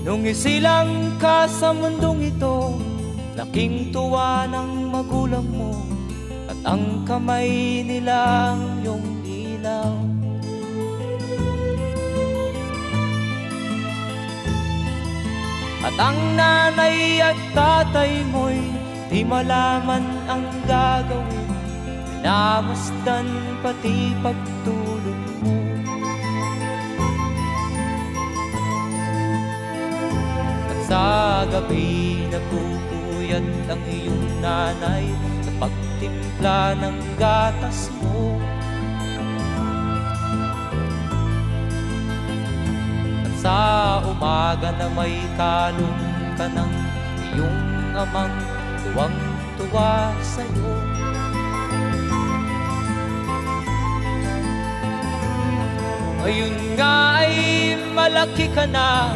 Nung isilang ka sa mundong ito, laking tuwa ng magulang mo, at ang kamay nila ang iyong ilaw. At ang nanay at tatay mo'y di malaman ang gagawin, minamasdan pati pagtulog mo. At sa gabi nagpupuyat ang iyong nanay sa pagtimpla ng gatas mo. At sa umaga na may kalong ka ng iyong amang tuwang-tuwa sa'yo. Ngayon nga ay malaki ka na,